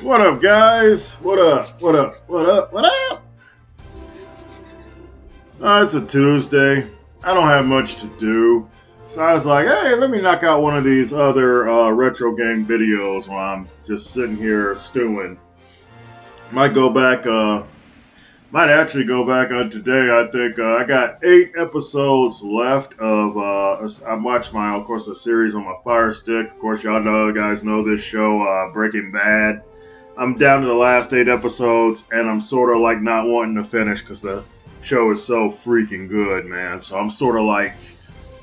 What up, guys? What up? What up? What up? What up? It's a Tuesday. I don't have much to do. So I was like, hey, let me knock out one of these other retro game videos while I'm just sitting here stewing. Might actually go back on today. I think I got 8 episodes left of, I watched of course, a series on my Fire Stick. Of course, guys know this show, Breaking Bad. I'm down to the last 8 episodes, and I'm sort of like not wanting to finish because the show is so freaking good, man. So I'm sort of like,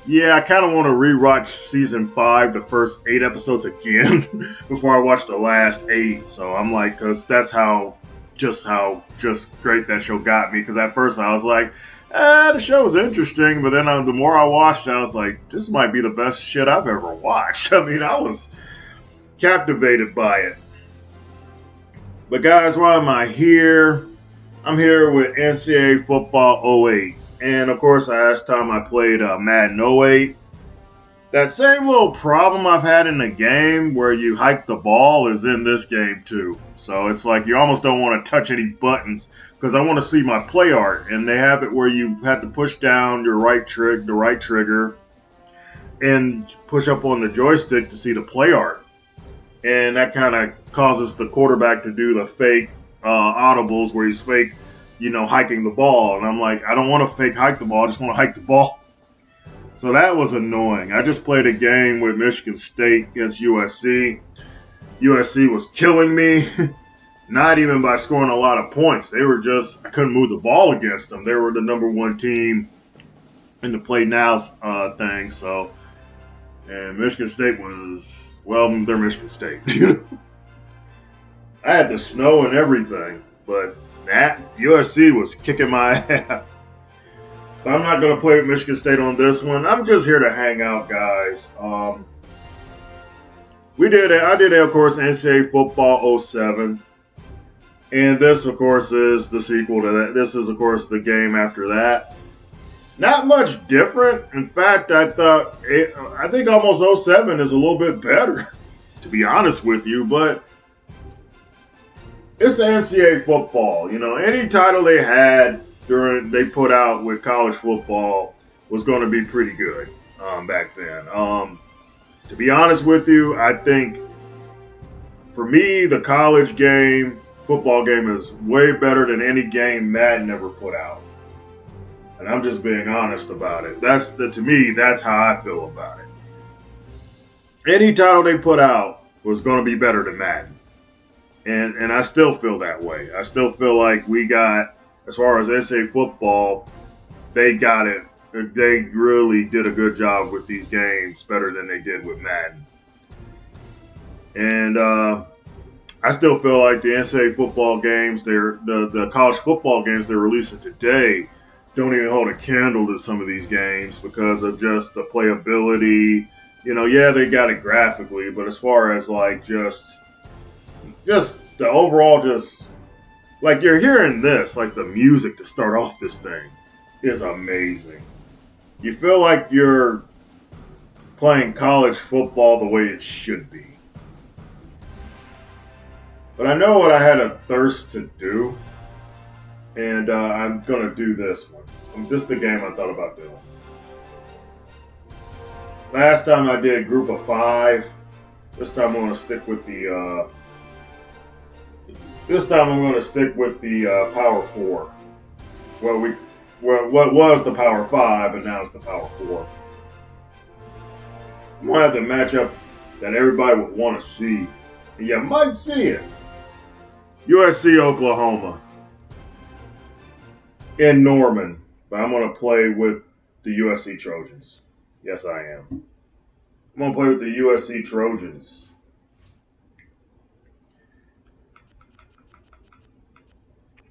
yeah, I kind of want to rewatch season 5, the first 8 episodes again before I watch the last 8. So I'm like, because that's how great that show got me. Because at first I was like, the show was interesting, but then the more I watched, I was like, this might be the best shit I've ever watched. I mean, I was captivated by it. But guys, why am I here? I'm here with NCAA Football 08. And of course, last time I played Madden 08. That same little problem I've had in the game where you hike the ball is in this game too. So it's like you almost don't want to touch any buttons because I want to see my play art. And they have it where you have to push down the right trigger, and push up on the joystick to see the play art. And that kind of causes the quarterback to do the fake audibles where he's fake, hiking the ball. And I'm like, I don't want to fake hike the ball. I just want to hike the ball. So that was annoying. I just played a game with Michigan State against USC. USC was killing me. Not even by scoring a lot of points. They were just, I couldn't move the ball against them. They were the number 1 team in the play now thing. So, and Michigan State was... Well, they're Michigan State. I had the snow and everything, but that USC was kicking my ass. But I'm not going to play with Michigan State on this one. I'm just here to hang out, guys. I did, of course, NCAA Football 07. And this, of course, is the sequel to that. This is, of course, the game after that. Not much different. In fact, I think almost 07 is a little bit better, to be honest with you. But it's NCAA football. Any title they put out with college football was going to be pretty good back then. To be honest with you, I think for me, the college football game is way better than any game Madden ever put out. And I'm just being honest about it. To me, that's how I feel about it. Any title they put out was going to be better than Madden. And I still feel that way. I still feel like we got, as far as NCAA football, they got it. They really did a good job with these games, better than they did with Madden. And I still feel like the NCAA football games, the college football games they're releasing today, don't even hold a candle to some of these games because of just the playability. Yeah, they got it graphically, but as far as like just the overall, just like you're hearing this, like the music to start off this thing is amazing. You feel like you're playing college football the way it should be. But I know what I had a thirst to do, and I'm going to do this one. This is the game I thought about doing. Last time I did group of 5. This time I'm going to stick with the. Power 4. What was the Power 5, and now it's the Power 4. I'm going to have the matchup that everybody would want to see, and you might see it. USC Oklahoma in Norman. But I'm going to play with the USC Trojans. Yes, I am. I'm going to play with the USC Trojans.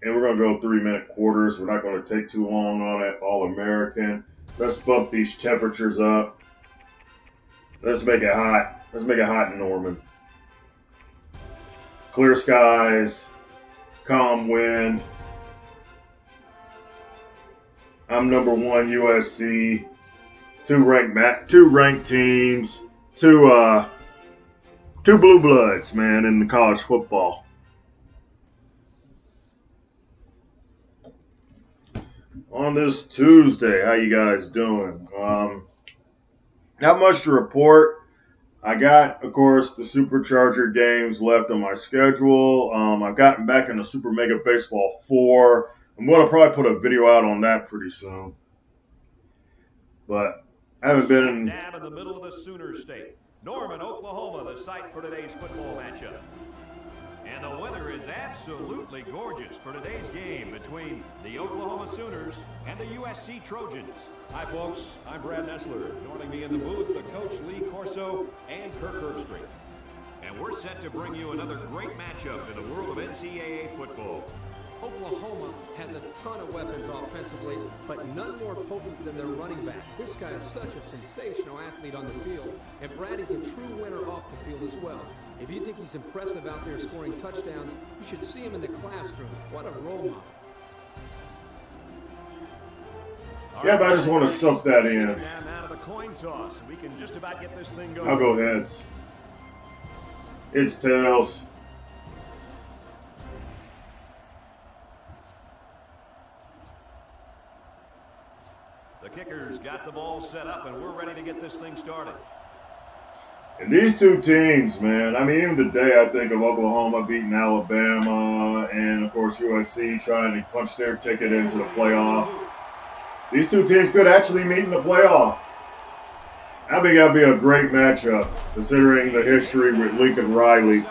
And we're going to go 3-minute quarters. We're not going to take too long on it. All-American. Let's bump these temperatures up. Let's make it hot. Let's make it hot in Norman. Clear skies. Calm wind. I'm number 1 USC. Two ranked teams. Two blue bloods, man, in the college football. On this Tuesday, how you guys doing? Not much to report. I got, of course, the Supercharger games left on my schedule. I've gotten back into Super Mega Baseball 4. I'm going to probably put a video out on that pretty soon. But I haven't been in... Dab in the middle of the Sooner State. Norman, Oklahoma, the site for today's football matchup. And the weather is absolutely gorgeous for today's game between the Oklahoma Sooners and the USC Trojans. Hi, folks. I'm Brad Nessler. Joining me in the booth, the coach Lee Corso and Kirk Herbstreit. And we're set to bring you another great matchup in the world of NCAA football. Oklahoma has a ton of weapons offensively, but none more potent than their running back. This guy is such a sensational athlete on the field, and Brad is a true winner off the field as well. If you think he's impressive out there scoring touchdowns, you should see him in the classroom. What a role model. Yeah, but I just want to soak that in. Out of the coin toss. We can just about get this thing going. I'll go heads. It's tails. The kickers got the ball set up, and we're ready to get this thing started. And these two teams, man, I mean, even today I think of Oklahoma beating Alabama and, of course, USC trying to punch their ticket into the playoff. These two teams could actually meet in the playoff. I think that'd be a great matchup, considering the history with Lincoln Riley. And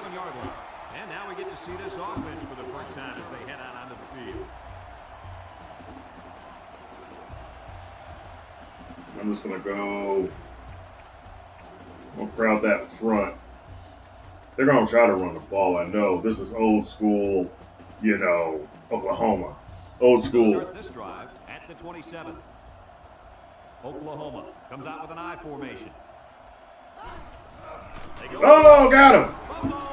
now we get to see this offense for the first time as they head out onto the field. I'm just going to go... We'll crowd that front. They're going to try to run the ball. I know. This is old school, Oklahoma. Old school. Start this drive at the 27th. Oklahoma comes out with an I formation. Oh, got him.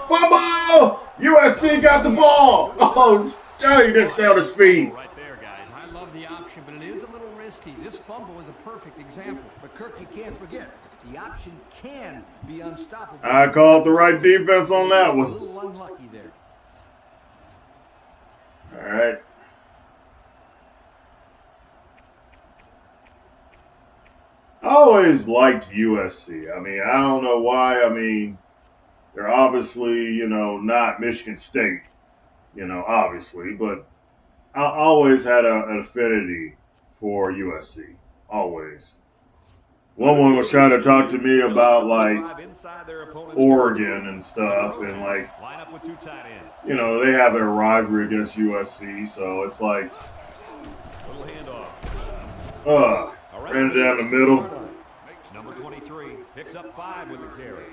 Fumble! USC got the ball. Oh, Johnny didn't stay on his feet. Right there, guys. I love the option, but it is a little risky. This fumble is a perfect example. But Kirk, you can't forget, the option can be unstoppable. I called the right defense on that A one. little unlucky there. All right. I always liked USC. I mean, I don't know why. I mean, they're obviously, not Michigan State, obviously. But I always had an affinity for USC. Always. One was trying to talk to me about, Oregon and stuff. And, Line up with two tight ends. they have their rivalry against USC. So it's like, Little handoff. ran it down the middle. Number 23 picks up 5 with the carry.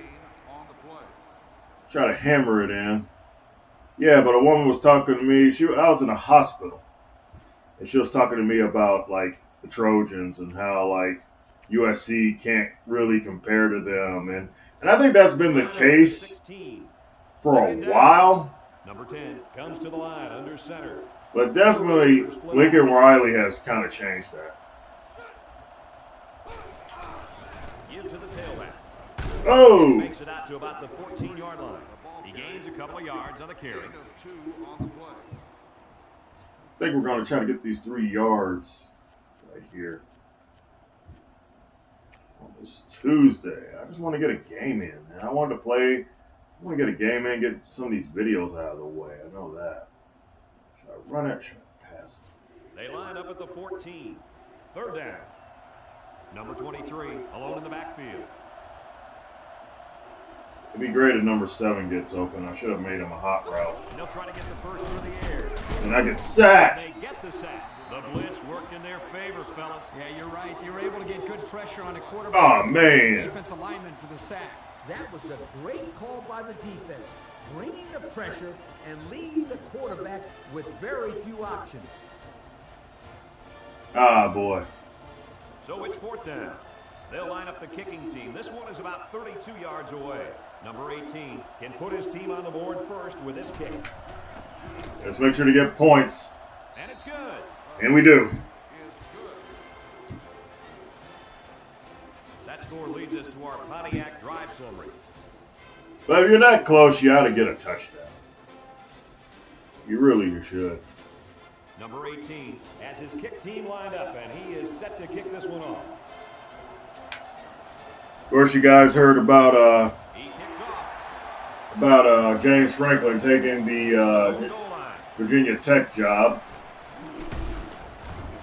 Try to hammer it in. Yeah, but a woman was talking to me. I was in a hospital. And she was talking to me about, the Trojans and how, USC can't really compare to them. And I think that's been the case for a while. Number 10 comes to the line under center. But definitely Lincoln Riley has kind of changed that. Give to the tailback. Oh! Makes it out to about the 14-yard line. He gains a couple of yards on the carry. I think we're going to try to get these 3 yards right here. On this Tuesday. I just want to get a game in, man. I want to get a game in, get some of these videos out of the way. I know that. Should I run it? Should I pass it? They line up at the 14. Third down. Number 23 alone in the backfield. It'd be great if number 7 gets open. I should have made him a hot route. And they'll try to get the first through the air. And I get sacked. They get the sack. The blitz worked in their favor, fellas. Yeah, you're right. You were able to get good pressure on the quarterback. Oh, man. Defensive lineman for the sack. That was a great call by the defense, bringing the pressure and leading the quarterback with very few options. Ah, boy. So it's 4th down. They'll line up the kicking team. This one is about 32 yards away. Number 18 can put his team on the board first with this kick. Let's make sure to get points. And it's good. And we do. That score leads us to our Pontiac drive summary. But if you're that close, you ought to get a touchdown. You should. Number 18 has his kick team lined up, and he is set to kick this one off. Of course, you guys heard about He kicks off. James Franklin taking the Virginia Tech job.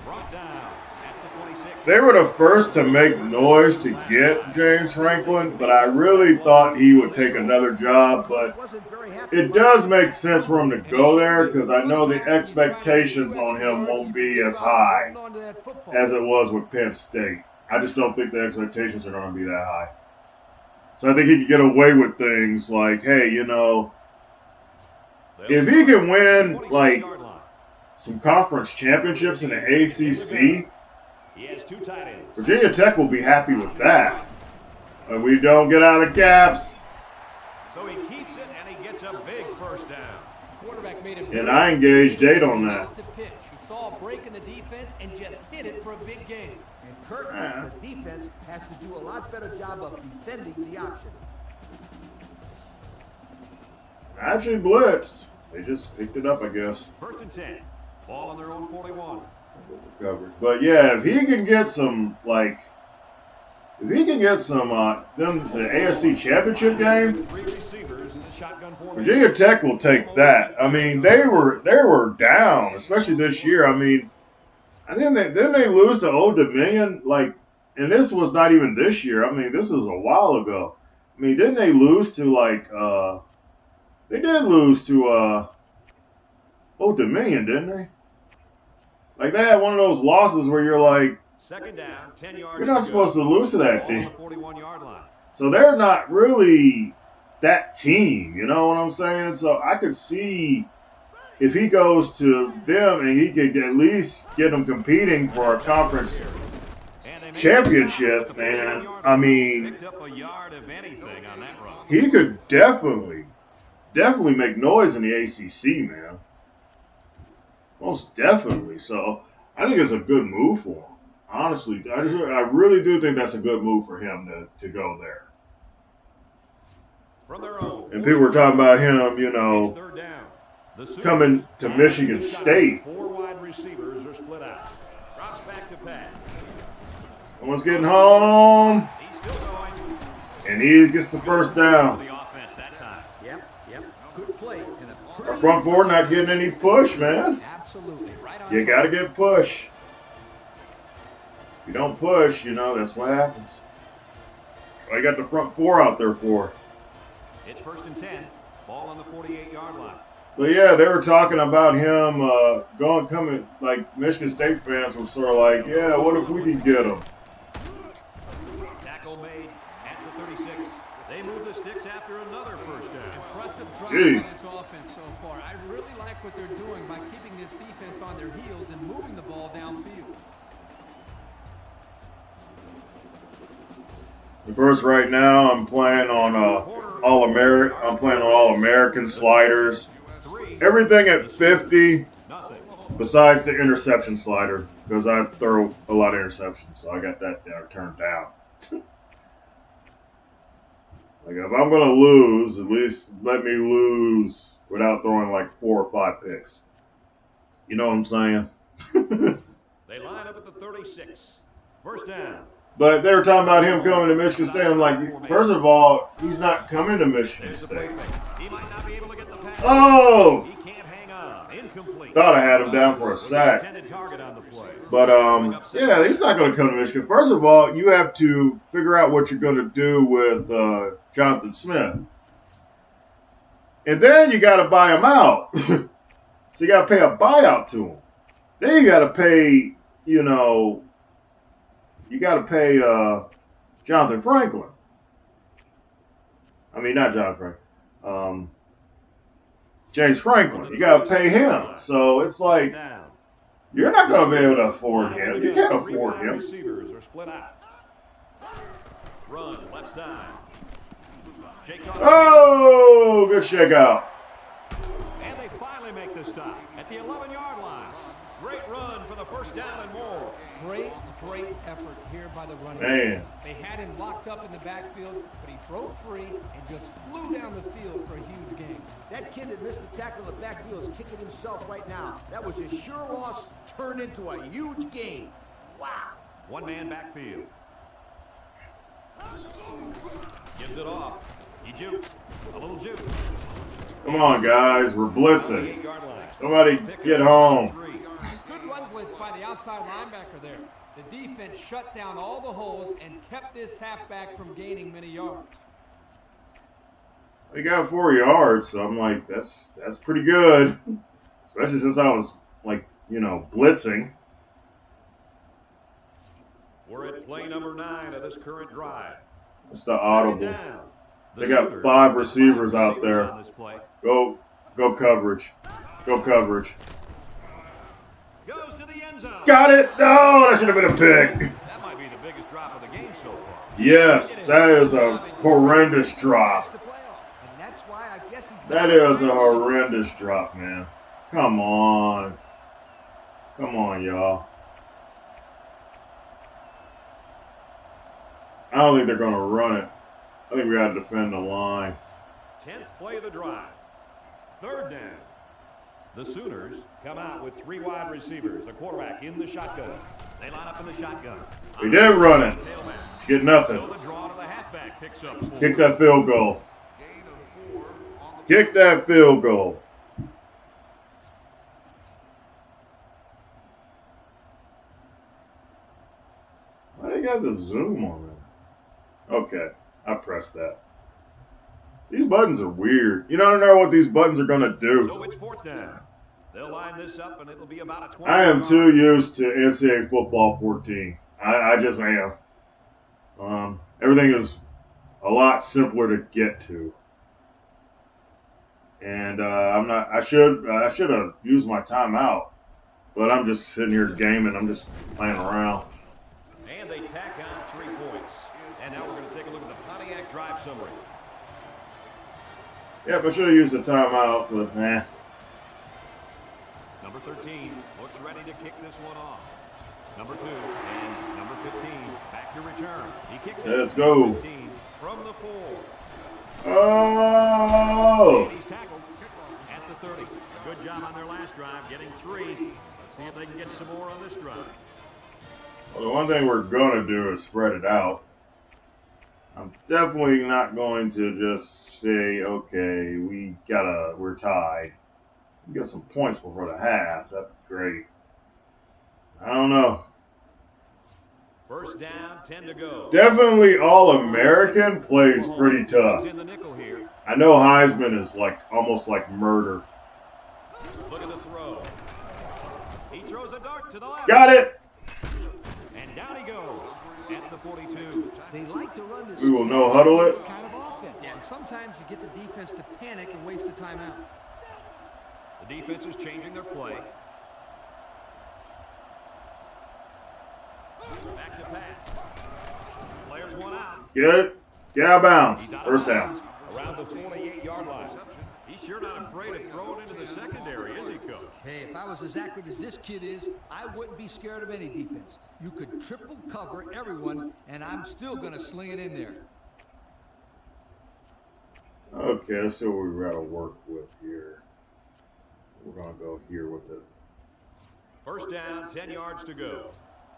Brought down at the 26. They were the first to make noise to get James Franklin, but I really thought he would take another job. But it does make sense for him to go there because I know the expectations on him won't be as high as it was with Penn State. I just don't think the expectations are going to be that high. So I think he could get away with things like, hey, you know, if he can win like some conference championships in the ACC, He has 2 tight ends. Virginia Tech will be happy with that. And we don't get out of gaps. So he keeps it, and he gets a big first down. Quarterback made it. And I engaged Jade on that. He saw a break in the defense and just hit it for a big gain. And Kirk, the defense has to do a lot better job of defending the option. Actually blitzed. They just picked it up, I guess. 1st and 10. Ball on their own 41. Coverage. But yeah, if he can get some, like, them to the ASC championship game, 3 receivers in the shotgun formation. Virginia Tech will take that. I mean, they were down, especially this year. I mean, didn't they lose to Old Dominion? Like, and this was not even this year. I mean, this is a while ago. I mean, didn't they lose to they did lose to Old Dominion, didn't they? Like, they had one of those losses where you're like, 2nd down, 10 yards. you're not supposed to lose to that Ball on team. the 41-yard line. So they're not really that team, you know what I'm saying? So I could see if he goes to them and he could at least get them competing for a conference championship, man. I mean, Picked up a yard of anything on that run. he could definitely make noise in the ACC, man. Most definitely. So I think it's a good move for him. Honestly, I really do think that's a good move for him to go there. From their own. And people were talking about him, you know, 3rd down. The Sooners coming to have Michigan inside. State. 4 wide receivers are split out. Drops back to pass. Someone's getting home, He's still going. and he gets the first down. The offense that time. Yep. Good play. And a Our front four not getting any push, man. Absolutely. Right on You got to get push. If you don't push, you know, that's what happens. I got the front four out there for. It's 1st and 10. Ball on the 48-yard line. But yeah, they were talking about him coming. Like Michigan State fans were sort of like, yeah, what if we can get him? Tackle made at the 36. They move the sticks after another first down. Impressive drive Gee. by this offense so far. I really like what they're doing by keeping this defense on their heels and moving the ball downfield. Of course, right now I'm playing on All-American. I'm playing on All-American sliders. Everything at 50, Nothing. besides the interception slider, because I throw a lot of interceptions, so I got that turned down. Like, if I'm going to lose, at least let me lose without throwing like 4 or 5 picks. You know what I'm saying? They line up at the 36. First down. But they were talking about him coming to Michigan State. I'm like, first of all, he's not coming to Michigan There's the State. playmaker. He might not be able to get the pass. Oh! He can't hang on. Incomplete. Thought I had him down for a sack. Intended target on the play. But, yeah, he's not going to come to Michigan. First of all, you have to figure out what you're going to do with Jonathan Smith. And then you got to buy him out. So you got to pay a buyout to him. Then you got to pay, Jonathan Franklin. I mean, not Jonathan Franklin. James Franklin. You got to pay him. So it's like, Down. you're not going to be able to afford him. You can't Three afford wide him. Receivers are split out. Run left side. Shakes on. Oh, good shakeout. And they finally make the stop at the 11-yard line. Great run for the first down and more. Great effort here by the running Man. back. They had him locked up in the backfield, but he broke free and just flew down the field for a huge gain. That kid that missed the tackle in the backfield is kicking himself right now. That was a sure loss turned into a huge gain. Wow. One-man backfield. Gives it off. He jukes. A little juke. Come on, guys. We're blitzing. 8-yard line. Somebody get home. Good run blitz by the outside linebacker there. The defense shut down all the holes and kept this halfback from gaining many yards. He got 4 yards, so I'm like, that's pretty good. Especially since I was, like, blitzing. We're at play number 9 of this current drive. It's the audible. The They got Sooners 5 have receivers 5 out there. on this play. Go coverage. Go coverage. Goes to the end zone. Got it! No, that should have been a pick. That might be the biggest drop of the game so far. Yes, that is a horrendous drop. And that's why I guess he's... That is a horrendous drop, man. Come on. Come on, y'all. I don't think they're going to run it. I think we got to defend the line. 10th play of the drive. 3rd down. The Sooners come out with 3 wide receivers. The quarterback in the shotgun. They line up in the shotgun. We did run it. Tailback. Did get nothing. So the draw to the halfback picks up 4. Kick that field goal. Kick that field goal. Why they got the zoom on it? Okay, I pressed that. These buttons are weird. You don't know what these buttons are going to do. So it's 4th down. They'll line this up, and it'll be about a 20. I am too used to NCAA football 14. I just am. Everything is a lot simpler to get to. And I'm not. I should have used my timeout, but I'm just sitting here gaming. I'm just playing around. And they tack on 3 points. And now we're going to take a look at the Pontiac drive summary. Yep, I should have used the timeout, but nah. Number 13 looks ready to kick this one off. Number 2 and number 15 back to return. He kicks it. Let's go. 15 from the 4. Oh! And he's tackled at the 30. Good job on their last drive, getting 3. Let's see if they can get some more on this drive. Well, the one thing we're going to do is spread it out. I'm definitely not going to just say, okay, we're tied. We got some points before the half. That'd be great. I don't know. 1st down, 10 to go. Definitely All-American plays pretty tough. In the nickel here. I know Heisman is almost like murder. Look at the throw. He throws a dart to the left. Got it! And down he goes at the 42. They like to run this... We will no huddle it. kind of offense. Yeah, and sometimes you get the defense to panic and waste a timeout. The defense is changing their play. Back to pass. Players one out. Get it? Get out of bounds. He's out of First bounds down. around the 48-yard line. He's sure not afraid of throwing into the secondary, is he, Coach? Hey, if I was as accurate as this kid is, I wouldn't be scared of any defense. You could triple cover everyone, and I'm still going to sling it in there. Okay, let's see what we got to work with here. We're going to go here with it. 1st down, 10 yards to go.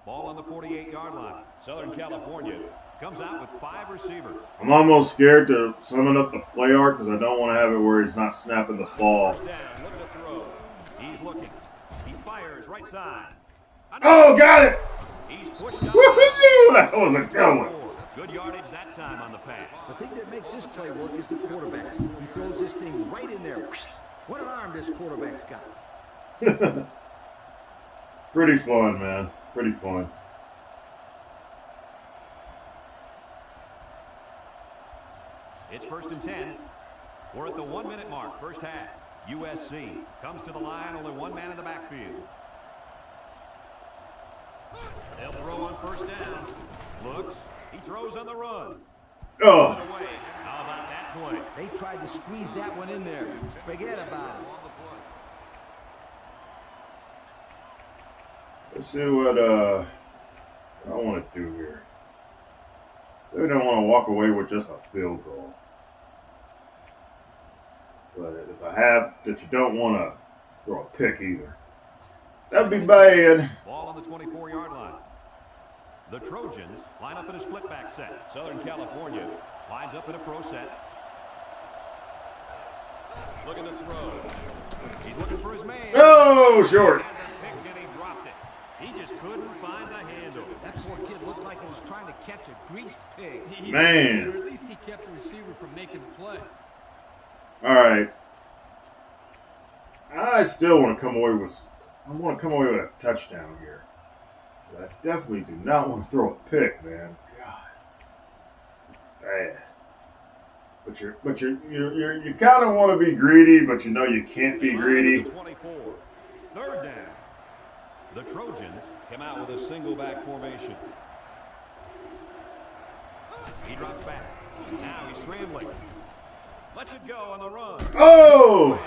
Ball on the 48-yard line. Southern California comes out with 5 receivers. I'm almost scared to summon up the play arc because I don't want to have it where he's not snapping the ball. 1st down, look at the throw. He's looking. He fires right side. Oh, got it! He's pushed out. Woohoo! That was a good one. Good yardage that time on the pass. The thing that makes this play work is the quarterback. He throws this thing right in there. What an arm this quarterback's got. Pretty fun, man. Pretty fun. It's 1st and 10. We're at the 1-minute mark, first half. USC comes to the line, only 1 man in the backfield. They'll throw on 1st down. Looks. He throws on the run. Oh. Away. How about that play? They tried to squeeze that one in there. Forget about it. Let's see what I want to do here. They don't want to walk away with just a field goal. But if I have that, you don't want to throw a pick either. That'd be bad. Ball on the 24-yard line. The Trojans line up in a split back set. Southern California lines up in a pro set. Looking to throw. He's looking for his man. Oh, short. And he dropped it. He just couldn't find the handle. That poor kid looked like he was trying to catch a greased pig. Man. Or at least he kept the receiver from making the play. All right. I still want to come away with. I want to come away with a touchdown here. But I definitely do not want to throw a pick, man. God, bad. But you kind of want to be greedy, but you know you can't be greedy. 24. Third down. The Trojans come out with a single back formation. He drops back. Now he's scrambling. Lets it go on the run. Oh!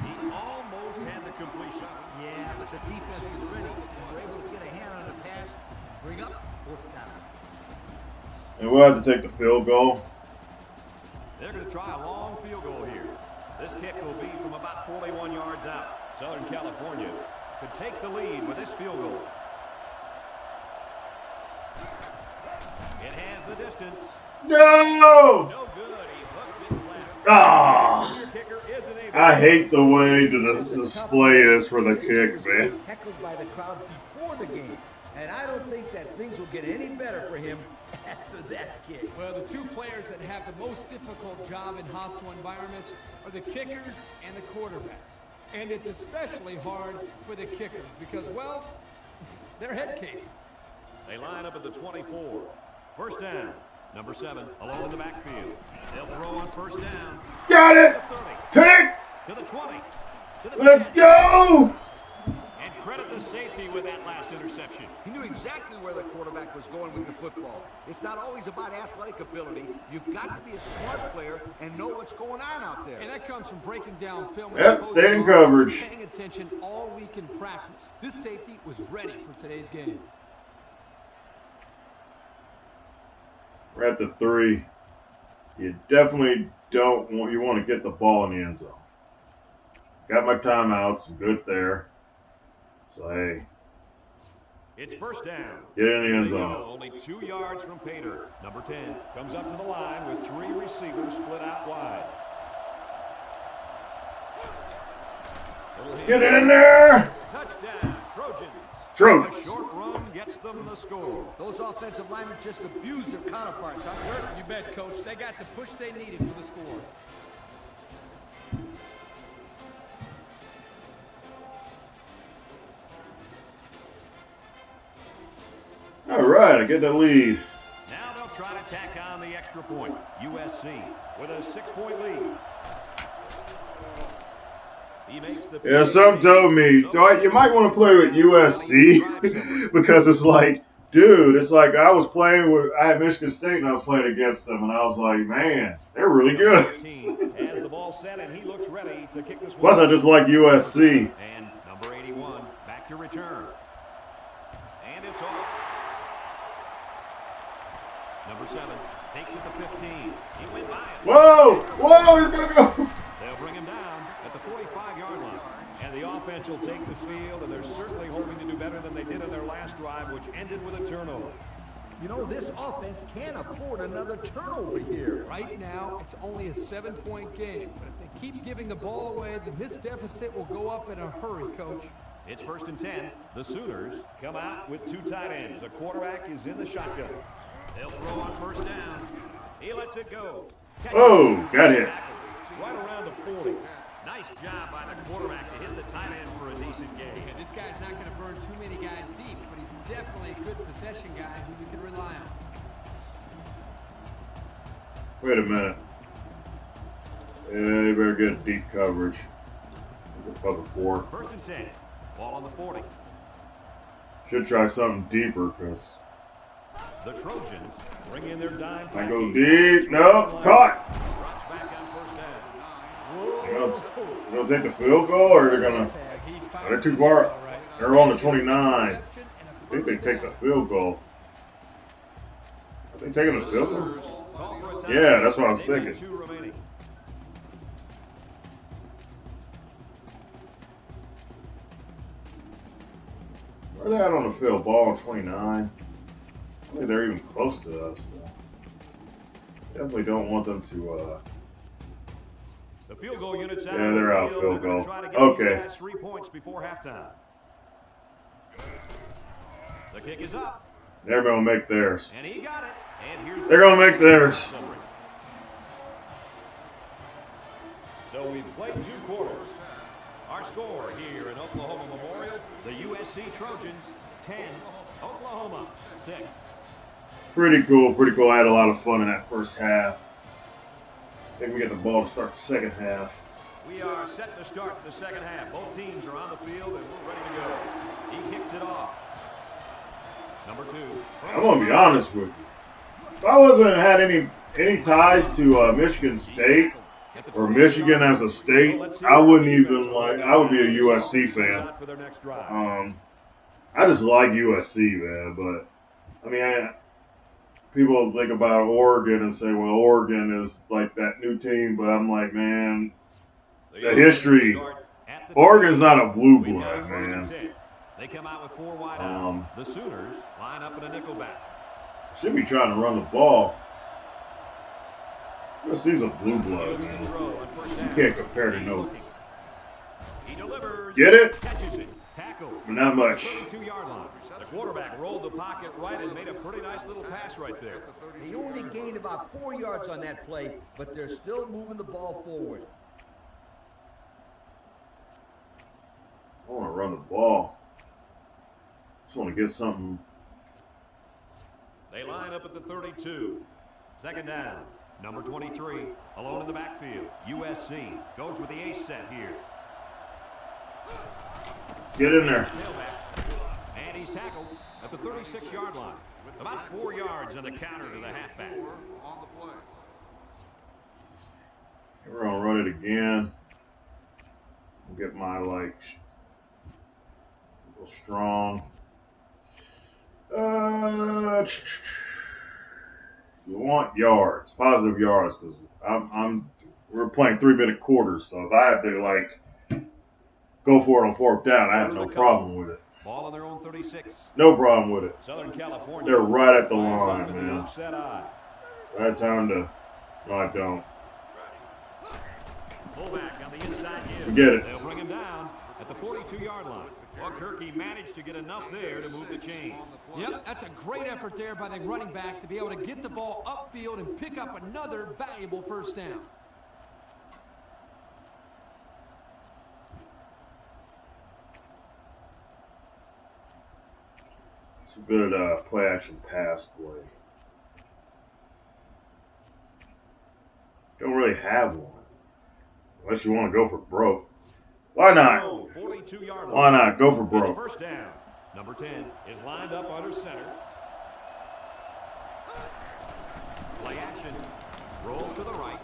He almost had the completion. Yeah, but the defense was ready and were able to get a hand on the pass, bring up fourth down. And we'll have to take the field goal. They're going to try a long field goal here. This kick will be from about 41 yards out. Southern California could take the lead with this field goal. It has the distance. No! No good. He hooked it left. Ah! Your kicker isn't able. I hate the way the display is for the kick, man. Heckled by the crowd before the game, and I don't think that things will get any better for him after that kick. Well, the two players that have the most difficult job in hostile environments are the kickers and the quarterbacks. And it's especially hard for the kickers because, well, they're head cases. They line up at the 24. First down. Number 7 alone in the backfield. They'll throw on first down. Got it! To the 30. Pick! To the 20. To the Let's 10. go! And credit the safety with that last interception. He knew exactly where the quarterback was going with the football. It's not always about athletic ability. You've got to be a smart player and know what's going on out there. And that comes from breaking down film. Yep, stayed in coverage. Paying attention all week in practice. This safety was ready for today's game. We're at the 3. You definitely don't want. You want to get the ball in the end zone. Got my timeouts. I'm good there. So hey, It's first down. get in the end They go zone. only 2 yards from Pater. Number 10 comes up to the line with 3 receivers split out wide. Get in there, Touchdown, Trojans. A Trojans. short run gets them the score. Those offensive linemen just abuse their counterparts, huh, Kurt? You bet, Coach. They got the push they needed for the score. All right, I get the lead. Now they'll try to tack on the extra point. USC with a 6-point lead. He makes the Yeah, some told me, Dwight, you might want to play with USC because it's like, dude, it's like I had Michigan State and I was playing against them, and I was like, man, they're really good. 13 has the ball set and he looks ready to kick this one. Plus, I just like USC. And number 81 back to return. And it's off. Number 7 takes it to 15. He went by it. Whoa, he's gonna go. They'll bring him down at the 45-yard line. And the offense will take the field, and they're certainly hoping to do better than they did on their last drive, which ended with a turnover. You know, this offense can't afford another turnover here. Right now, it's only a 7-point game. But if they keep giving the ball away, then this deficit will go up in a hurry, Coach. It's 1st and 10. The Sooners come out with 2 tight ends. The quarterback is in the shotgun. They'll throw on first down. He lets it go. Oh, got hit. Right around the 40. Nice job by the quarterback to hit the tight end for a decent game. Yeah, this guy's not going to burn too many guys deep, but he's definitely a good possession guy who we can rely on. Wait a minute. Yeah, you better get deep coverage. Cover 4. 1st and 10. Ball on the 40. Should try something deeper because The Trojans bring in their dime. I go deep. Nope, caught. Drops back on first down. They're gonna take the field goal, or they're gonna? They're too far. They're on the 29. I think they take the field goal. They taking a field goal? Sooners call for a timeout. Yeah, that's what I was They've got thinking. 2 remaining. Where are they at on the field? Ball on 29. I don't think they're even close to us. Definitely don't want them to. The field goal unit's out. Yeah, they're out They're field gonna goal. try to get Okay. these guys 3 points before halftime. The kick is up, They're going to make theirs. and he got it. And here's They're going to make theirs. So we've played 2 quarters. Our score here at Oklahoma Memorial, the USC Trojans 10, Oklahoma 6. Pretty cool. Pretty cool. I had a lot of fun in that first half. I think we get the ball to start the second half. We are set to start the second half. Both teams are on the field, and we're ready to go. He kicks it off. Number 2. I'm going to be honest with you. If I wasn't had any ties to Michigan State or Michigan as a state, I wouldn't even I would be a USC fan. I just like USC, man. But I mean, people think about Oregon and say, well, Oregon is like that new team, but I'm like, man, the history. Oregon's not a blue blood, man. They come out with 4 wide out. The Sooners line up in a nickel back. Should be trying to run the ball. USC's a blue blood, man. You can't compare to no. He delivers. Get it? Catches it. Tackle. Not much. 32-yard line. The quarterback rolled the pocket right and made a pretty nice little pass right there. They only gained about 4 yards on that play, but they're still moving the ball forward. I want to run the ball. Just want to get something. They line up at the 32. Second down. Number 23, alone in the backfield. USC goes with the ace set here. Let's get in there. Tailback. And he's tackled at the 36-yard line. About 4 yards on the counter to the halfback. We're going to run it again. Get my, a little strong. You want yards, positive yards, because we're playing 3-minute quarters. So if I have to go for it on 4th down, I have no problem with it. Ball on their own 36. No problem with it. Southern California. They're right at the line, man. Offset eye. Right time to. No, I don't. Fullback on the inside give. Forget it. They'll bring him down at the 42-yard line. Well, Kirky managed to get enough there to move the chains. Yep, that's a great effort there by the running back to be able to get the ball upfield and pick up another valuable first down. It's a good play-action pass play. Don't really have one. Unless you want to go for broke. Why not? 42-yard line. Why not? Go for It's broke. first down. Number 10 is lined up under center. Play action. Rolls to the right.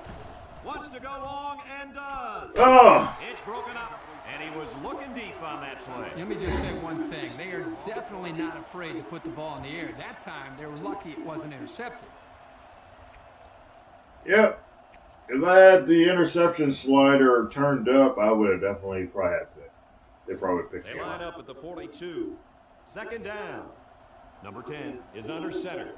Wants to go long and does. Oh! It's broken up. And he was looking deep on that play. Let me just say one thing. They are definitely not afraid to put the ball in the air. That time, they were lucky it wasn't intercepted. Yep. If I had the interception slider turned up, I would have definitely probably had picked. They probably picked They me line up. up at the 42. Second down. Number 10 is under center.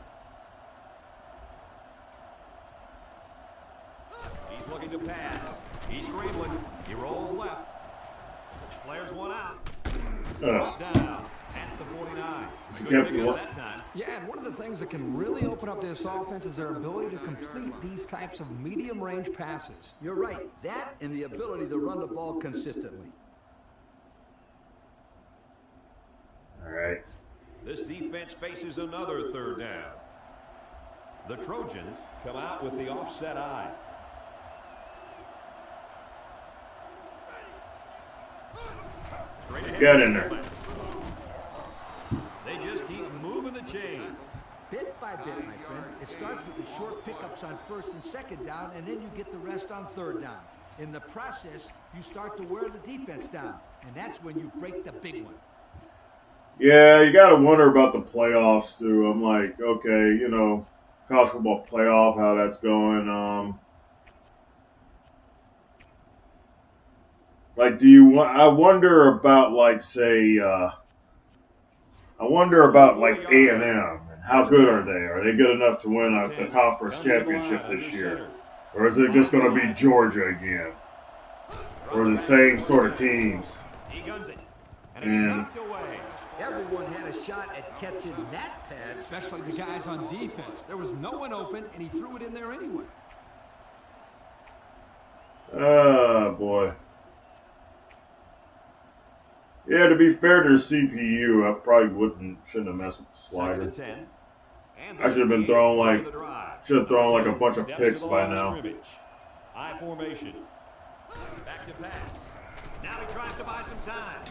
He's looking to pass. He's scrambling. He rolls left. Flares one out. Brought down at the 49. Good pick up that time. Yeah, and one of the things that can really open up this offense is their ability to complete these types of medium-range passes. You're right. That and the ability to run the ball consistently. All right. This defense faces another third down. The Trojans come out with the offset eye. Get in there. They just keep moving the chain. Bit by bit, my friend. It starts with the short pickups on 1st and 2nd down, and then you get the rest on 3rd down. In the process, you start to wear the defense down, and that's when you break the big one. Yeah, you got to wonder about the playoffs, too. I'm like, okay, college football playoff, how that's going. Like, do you want? I wonder about like say. I wonder about like A&M and how good are they? Are they good enough to win the conference championship this year, or is it just going to be Georgia again, or the same sort of teams? He guns it. And it's And knocked away. Everyone had a shot at catching that pass. Especially the guys on defense. There was no one open, and he threw it in there anyway. oh boy. Yeah, to be fair to the CPU, I probably shouldn't have messed with the slider. 2nd and 10. And I should have been throwing like a bunch of picks by now. I formation. Back to pass. Now he tries to buy some time.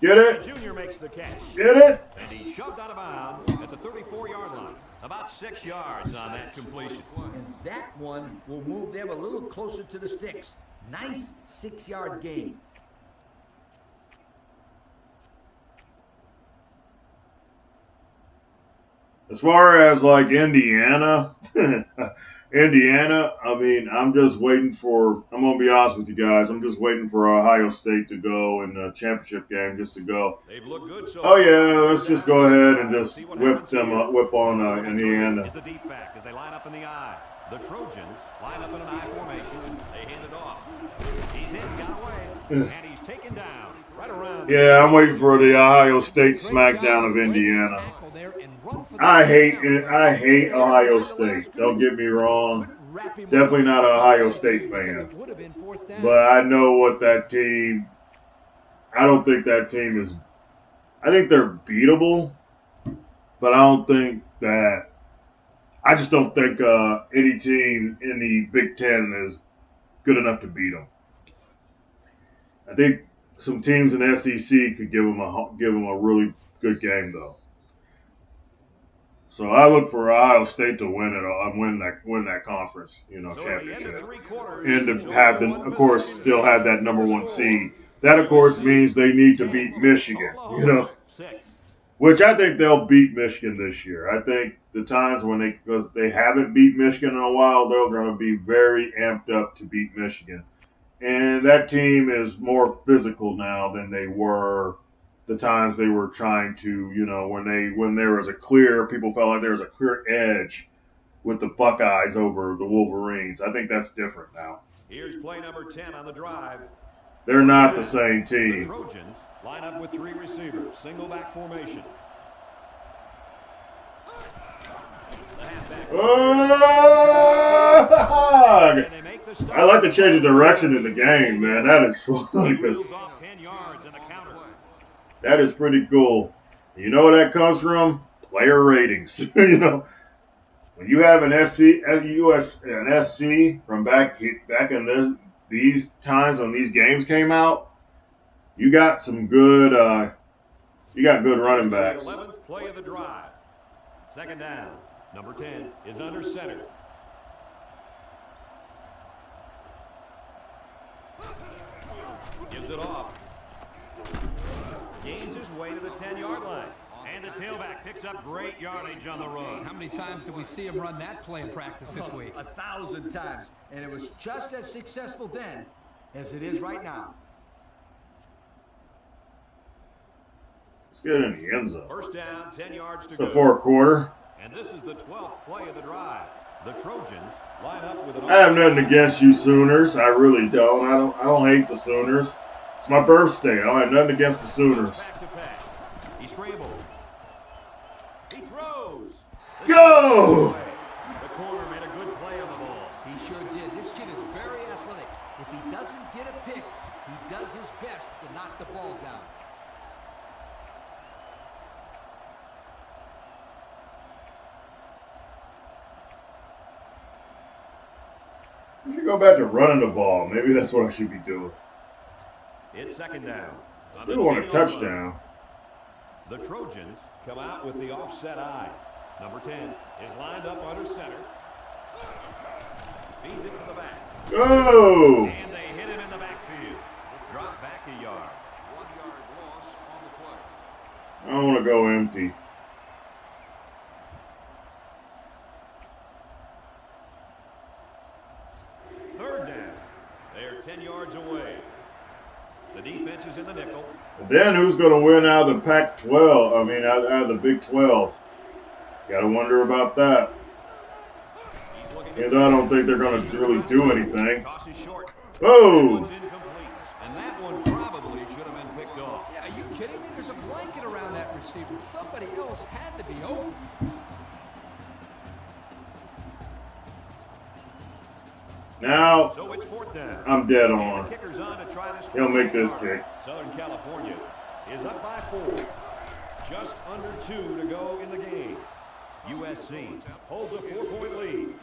Get The it? junior makes the catch. Get it? And he's shoved out of bounds at the 34-yard line. About 6 yards on that completion. And that one will move them a little closer to the sticks. Nice 6-yard gain. As far as like Indiana, I mean, I'm just waiting for, I'm going to be honest with you guys, I'm just waiting for Ohio State to go in the championship game just to go. They've looked good so Oh yeah, let's just go ahead and just whip on Indiana. Is the deep back as they line up in the I. The Trojans line up in an I formation. They hand it off. He's hit, got away, and he's taken down right around. Yeah, I'm waiting for the Ohio State smackdown of Indiana. I hate Ohio State. Don't get me wrong. Definitely not an Ohio State fan. But I know what that team, I don't think that team is, I think they're beatable. But I just don't think any team in the Big Ten is good enough to beat them. I think some teams in the SEC could give them a really good game though. So I look for Ohio State to win that conference, championship, and to have of course, still have that number 1 seed. That of course means they need to beat Michigan, which I think they'll beat Michigan this year. I think the times because they haven't beat Michigan in a while, they're going to be very amped up to beat Michigan, and that team is more physical now than they were. The times they were trying to, when there was people felt like there was a clear edge with the Buckeyes over the Wolverines. I think that's different now. Here's play number 10 on the drive. They're not the same The team. Trojans line up with 3 receivers, single back formation. The halfback. Oh! And they make the stop. I like to change the direction in the game, man. That is fun because Wheels off 10 yards in the counter. that is pretty cool. You know where that comes from? Player ratings. When you have an SC from back in these times when these games came out, you got some good running backs. The 11th play of the drive. 2nd down. Number 10 is under center. Gives it off. Gains his way to the 10-yard line. And the tailback picks up great yardage on the run. How many times did we see him run that play in practice this week? 1,000 times. And it was just as successful then as it is right now. Let's get in the end zone. First down, 10 yards to So go. for a quarter. And this is the 12th play of the drive. The Trojans line up with an I have nothing against you Sooners. I really don't. I don't hate the Sooners. It's my birthday. I don't have nothing against the Sooners. back to pass. He scrambles. He throws. Go! The corner made a good play on the ball. He sure did. This kid is very athletic. If he doesn't get a pick, he does his best to knock the ball down. We should go back to running the ball. Maybe that's what I should be doing. It's 2nd down. On We the want a 10-yard touchdown. line. The Trojans come out with the offset eye. Number 10 is lined up under center. Feeds it to the back. Go! And they hit him in the backfield. Drop back a yard. 1-yard loss on the play. I want to go empty. down. They're 10 yards away. The defense is in the nickel. And then who's going to win out of the Pac-12? I mean, out of the Big 12. Got to wonder about that. And I don't think they're going to really do anything. Toss is short. Whoa! One's incomplete. And that one probably should have been picked off. Yeah, are you kidding me? There's a blanket around that receiver. Somebody else had to be open. Now, So it's fourth down. I'm dead And on. the kicker's on to try to He'll make this score. kick. Southern California is up by 4. Just under 2 to go in the game. USC holds a 4-point lead.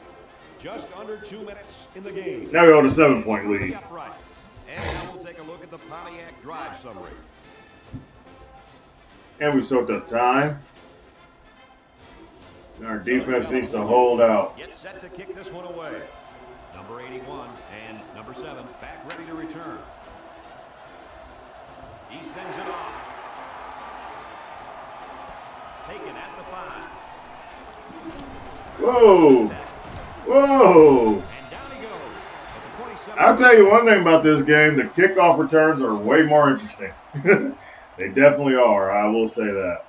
Just under 2 minutes in the game. Now we hold a 7-point lead. Uprights. And now we'll take a look at the Pontiac drive summary. And we soaked up time. And our defense needs to hold out. Get set to kick this one away. Number 81 and number 7 back ready to return. He sends it off. Taken at the 5. Whoa! Whoa! And down he goes at the 27. I'll tell you one thing about this game. The kickoff returns are way more interesting. They definitely are. I will say that.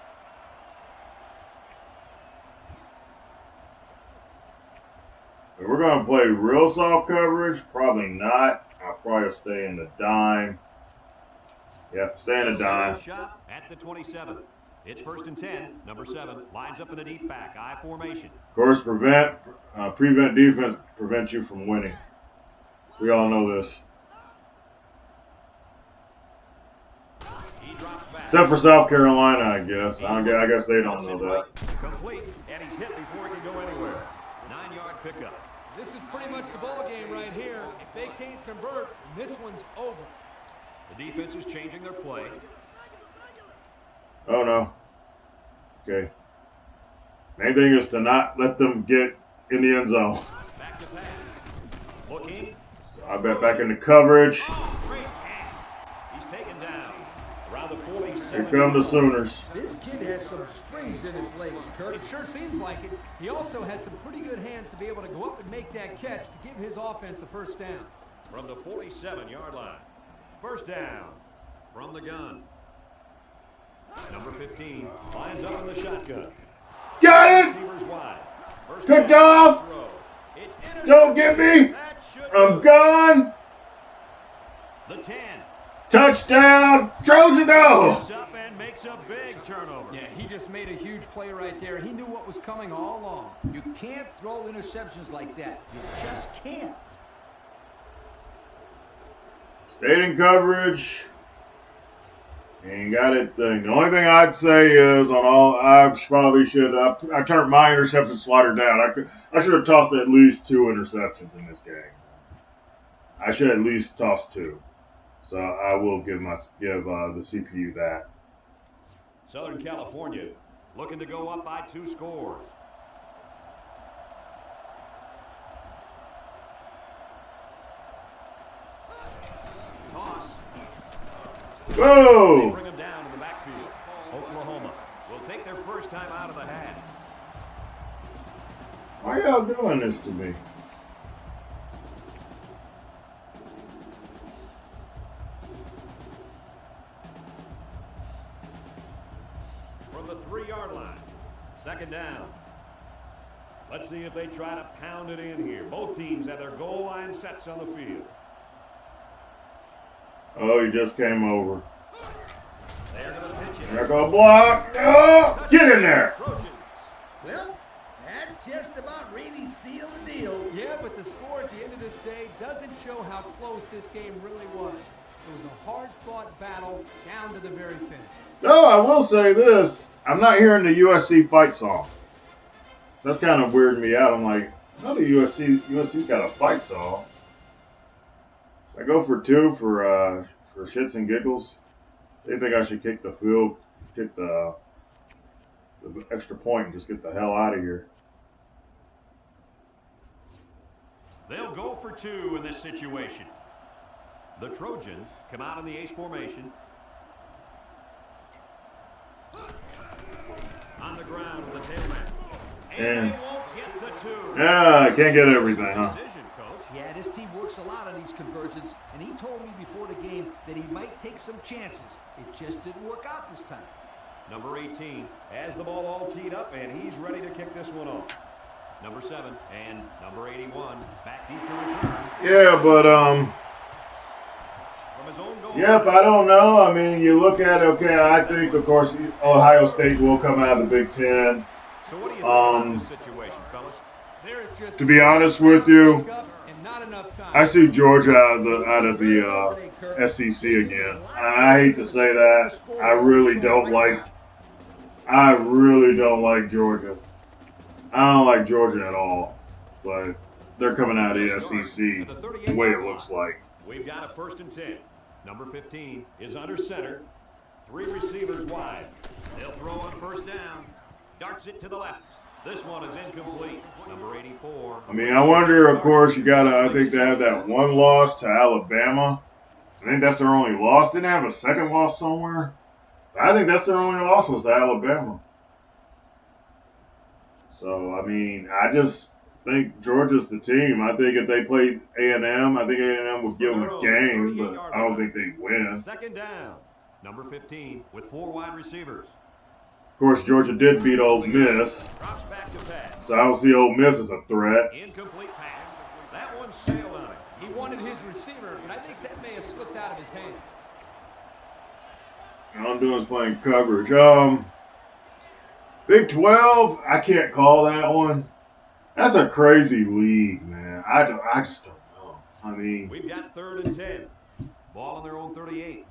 If we're going to play real soft coverage, probably not. I'll probably stay in the dime. Yep, stay in the dime. Shot at the 27. It's 1st and 10. Number 7 lines up in a deep back I formation. Of course, prevent defense prevents you from winning. We all know this. He drops back. Except for South Carolina, I guess. I guess they don't know that. Complete, and he's hit before he can go anywhere. 9-yard pickup. This is pretty much the ball game right here. If they can't convert, this one's over. The defense is changing their play. Oh, no. Okay. Main thing is to not let them get in the end zone. Back to pass. Looking. So I bet back into coverage. Oh, great catch. He's taken down. Around the 47. Here come the Sooners. This kid has some springs in his legs, Kurt. It sure seems like it. He also has some pretty good hands to be able to go up and make that catch to give his offense a first down. From the 47-yard line. First down from the gun. Number 15 lines up in the shotgun. Got it! Receivers wide. First Picked down, off. throw. It's intercepted. Don't get me. That should I'm work. gone. The 10. Touchdown. Trojan go. Steps up and makes a big turnover. Yeah, he just made a huge play right there. He knew what was coming all along. You can't throw interceptions like that. You just can't. Stayed in coverage. Ain't got it thing. The only thing I'd say is on all, I probably should. I turned my interception slider down. I should have tossed at least 2 interceptions in this game. I should at least toss 2. So I will give the CPU that. Southern California looking to go up by 2 scores. Toss. They Whoa! bring him down in the backfield. Oklahoma will take their first time out of the half. Why y'all doing this to me? From the 3-yard line. Second down. Let's see if they try to pound it in here. Both teams have their goal line sets on the field. Oh, he just came over. They're going to pitch it. There go block. Oh, get in there. Trojans. Well, that just about really sealed the deal. Yeah, but the score at the end of this day doesn't show how close this game really was. It was a hard-fought battle down to the very finish. Oh, I will say this. I'm not hearing the USC fight song. So that's kind of weirding me out. I'm like, no, the USC's got a fight song. Should I go for 2 for shits and giggles? They think I should kick the extra point and just get the hell out of here. They'll go for 2 in this situation. The Trojans come out in the ace formation. On the ground with the tailback. And they won't get the 2. Yeah, I can't get everything, huh? Decision, coach. Yeah, His team works a lot on these conversions, and he told me before the game that he might take some chances. It just didn't work out this time. Number 18 has the ball all teed up, and he's ready to kick this one off. Number 7 and number 81 back deep to return. Yeah, but From his own goal. yep, I don't know. I mean, you look at it, okay, I think, of course, Ohio State will come out of the Big Ten. So what do you think about this situation, fellas? There is just To be honest with you, and not enough time. I see Georgia out of the SEC again. I hate to say that. I really don't like Georgia. I don't like Georgia at all. But they're coming out of the SEC the way it looks like. We've got a 1st and 10. Number 15 is under center. 3 receivers wide. They'll throw on 1st down. Darts it to the left. This one is incomplete. Number 84. I mean, I wonder, of course, I think they have that one loss to Alabama. I think that's their only loss. Didn't they have a second loss somewhere? I think that's their only loss was to Alabama. So, I mean, I just think Georgia's the team. I think if they played A&M, I think A&M would give them a game, but I don't think they'd win. 2nd down. Number 15 with 4 wide receivers. Of course, Georgia did beat Ole Miss, Drops back to pass. so I don't see Ole Miss as a threat. Incomplete pass. That one sailed on it. He wanted his receiver, but I think that may have slipped out of his hands. All I'm doing is playing coverage. Big 12, I can't call that one. That's a crazy league, man. I just don't know. I mean, We've got 3rd and 10. Ball on their own 38.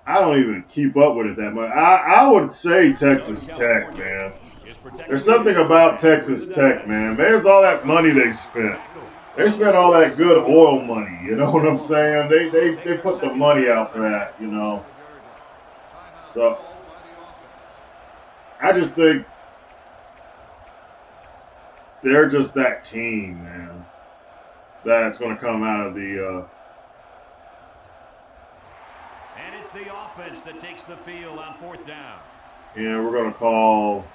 I don't even keep up with it that much. I would say Texas Tech, man. There's something about Texas Tech, man. There's all that money they spent. They spent all that good oil money. You know what I'm saying? They put the money out for that, you know. So I just think they're just that team, man, that's going to come out of the And it's the offense that takes the field on 4th down. we're going to call.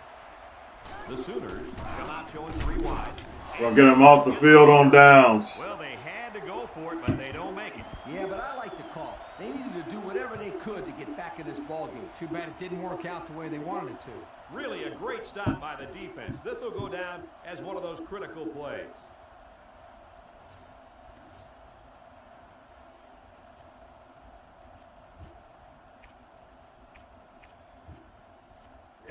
The Sooners come out showing 3 wide. We're going to get them off the field on downs. Well, they had to go for it, but they don't make it. Yeah, but I like the call. They needed to do whatever they could to get back in this ballgame. Too bad it didn't work out the way they wanted it to. Really a great stop by the defense. This will go down as one of those critical plays.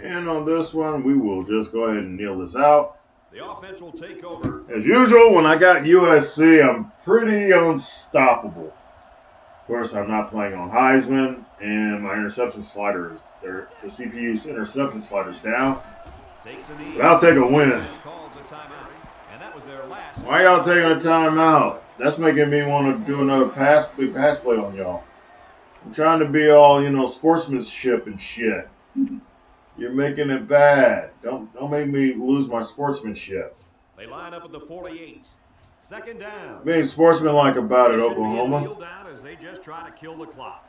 And on this one, we will just go ahead and kneel this out. The offense will take over. As usual, when I got USC, I'm pretty unstoppable. Of course, I'm not playing on Heisman, and my interception slider is there. The CPU's interception slider's down. Takes a knee. But I'll take a win. Calls a timeout. And that was their last. Why y'all taking a timeout? That's making me want to do another big pass play on y'all. I'm trying to be all, sportsmanship and shit. You're making it bad. Don't make me lose my sportsmanship. They line up at the 48. 2nd down. Being sportsmanlike about it, Should be a Oklahoma. kneel down as they just try to kill the clock.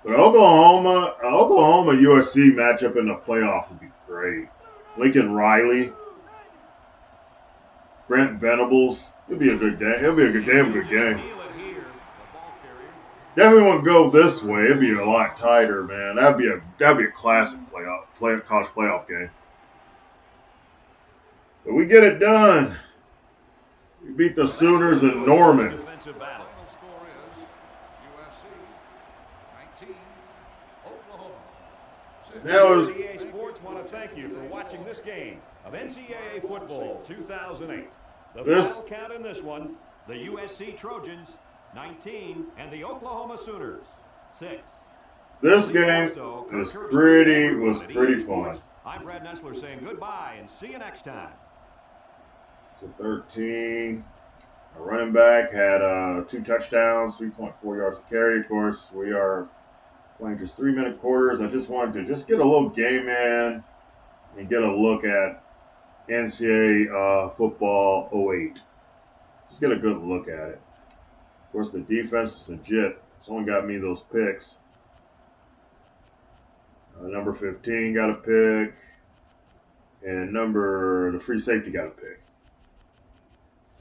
But Oklahoma USC matchup in the playoff would be great. Lincoln Riley, Brent Venables. It'll be a good game. It'll be a damn good game. Kneel it here. The ball carrier. Definitely wouldn't go this way. It'd be a lot tighter, man. That'd be a classic college playoff game. But we get it done. We beat the Sooners in Norman. Defensive battle. Final score is USC 19, Oklahoma 6. That was NCAA Sports want to thank you for watching this game of NCAA Football 2008. The final count in this one, the USC Trojans 19 and the Oklahoma Sooners 6. this game was pretty fun. I'm Brad Nessler saying goodbye and see you next time. To 13. Our running back had 2 touchdowns, 3.4 yards to carry. Of course, we are playing just 3-minute quarters. I just wanted to just get a little game in and get a look at NCAA football 08. Just get a good look at it. Of course, the defense is legit. Someone got me those picks. Number 15 got a pick. And the free safety got a pick.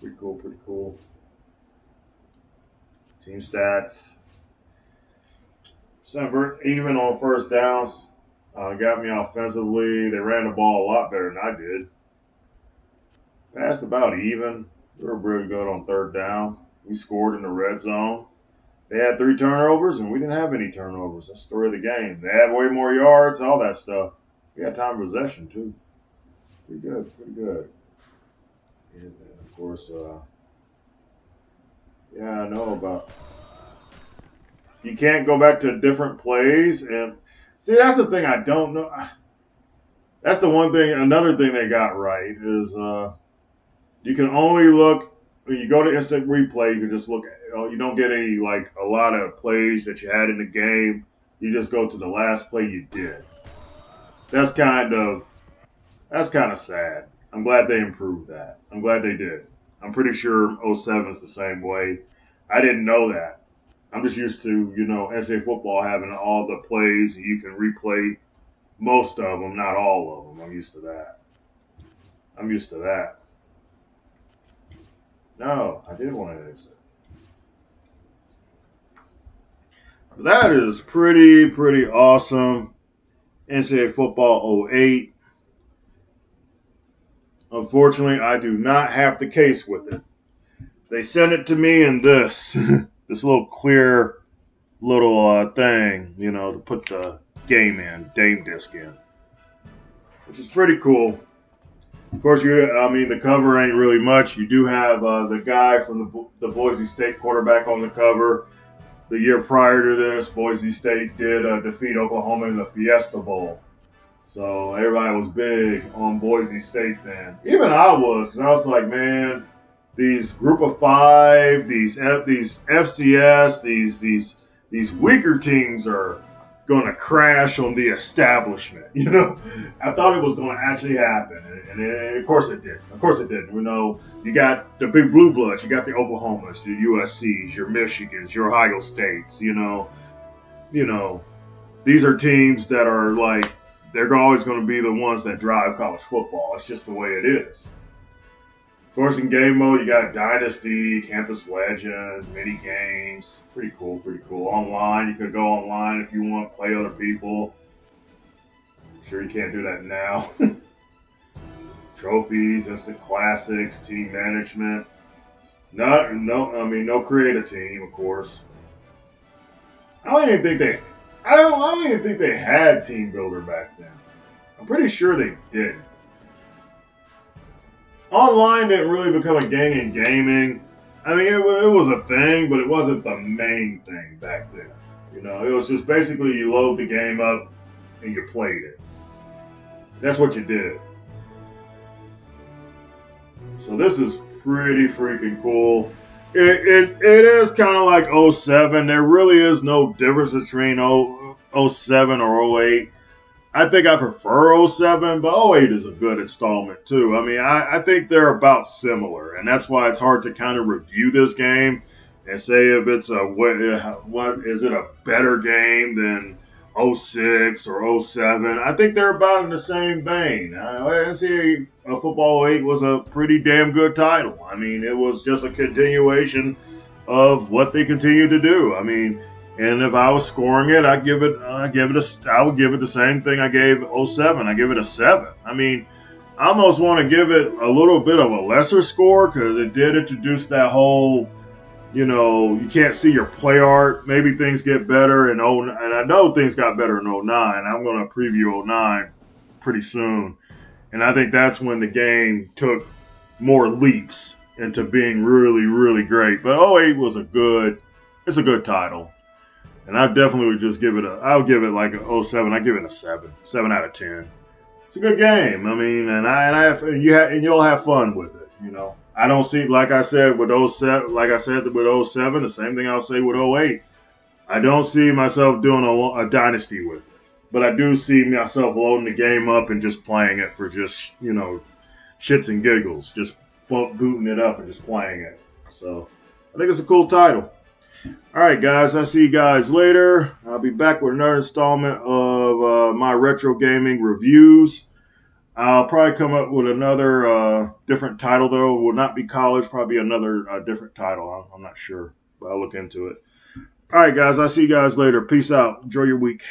Pretty cool, pretty cool. Team stats. December, even on first downs. Got me offensively. They ran the ball a lot better than I did. Passed about even. We were really good on third down. We scored in the red zone. They had 3 turnovers, and we didn't have any turnovers. That's the story of the game. They had way more yards, all that stuff. We had time of possession, too. Pretty good, pretty good. And of course, I know about. You can't go back to different plays. And see, that's the thing I don't know. That's the one thing, another thing they got right is you can only look, when you go to instant replay, you can just look, you don't get any, like, a lot of plays that you had in the game. You just go to the last play you did. That's kind of sad. I'm glad they improved that. I'm glad they did. I'm pretty sure 07 is the same way. I didn't know that. I'm just used to, NCAA football having all the plays and you can replay most of them, not all of them. I'm used to that. No, I did want to exit. That is pretty awesome. NCAA football 08. Unfortunately, I do not have the case with it. They sent it to me in this little clear little thing, to put the game disc in, which is pretty cool. Of course, the cover ain't really much. You do have the guy from the Boise State quarterback on the cover. The year prior to this, Boise State did defeat Oklahoma in the Fiesta Bowl. So everybody was big on Boise State then. Even I was, because I was like, man, these group of 5, these FCS, these weaker teams are going to crash on the establishment. I thought it was going to actually happen, and of course it did. Of course it did. You got the big blue bloods, you got the Oklahomas, your USCs, your Michigans, your Ohio States. These are teams that are like, they're always going to be the ones that drive college football. It's just the way it is. Of course, in game mode, you got Dynasty, Campus Legends, mini games. Pretty cool. Online, you could go online if you want, play other people. I'm sure you can't do that now. Trophies, instant classics, team management. No create a team, of course. I don't even think they had Team Builder back then. I'm pretty sure they didn't. Online didn't really become a thing in gaming. I mean, it was a thing, but it wasn't the main thing back then. It was just basically you load the game up and you played it. That's what you did. So this is pretty freaking cool. It is kind of like 07. There really is no difference between 07 or 08. I think I prefer 07, but 08 is a good installment too. I mean, I think they're about similar, and that's why it's hard to kind of review this game and say if it's what is it a better game than 06 or 07. I think they're about in the same vein. NCAA Football 08 was a pretty damn good title. I mean, it was just a continuation of what they continue to do. I mean, and if I was scoring it, I would give it the same thing I gave 07. I give it a 7. I mean, I almost want to give it a little bit of a lesser score because it did introduce that whole, you can't see your play art. Maybe things get better and I know things got better in 09. I'm going to preview 09 pretty soon. And I think that's when the game took more leaps into being really, really great. But 08 was it's a good title. And I definitely would just I'll give it like a 07. I give it a 7 out of 10. It's a good game. I mean, and you'll have fun with it. I don't see, like I said with 07, the same thing I'll say with 08. I don't see myself doing a dynasty with it, but I do see myself loading the game up and just playing it for just shits and giggles, just booting it up and just playing it. So I think it's a cool title. All right, guys, I'll see you guys later. I'll be back with another installment of my retro gaming reviews. I'll probably come up with another different title, though. It will not be college, probably another different title. I'm not sure, but I'll look into it. All right, guys. I'll see you guys later. Peace out. Enjoy your week.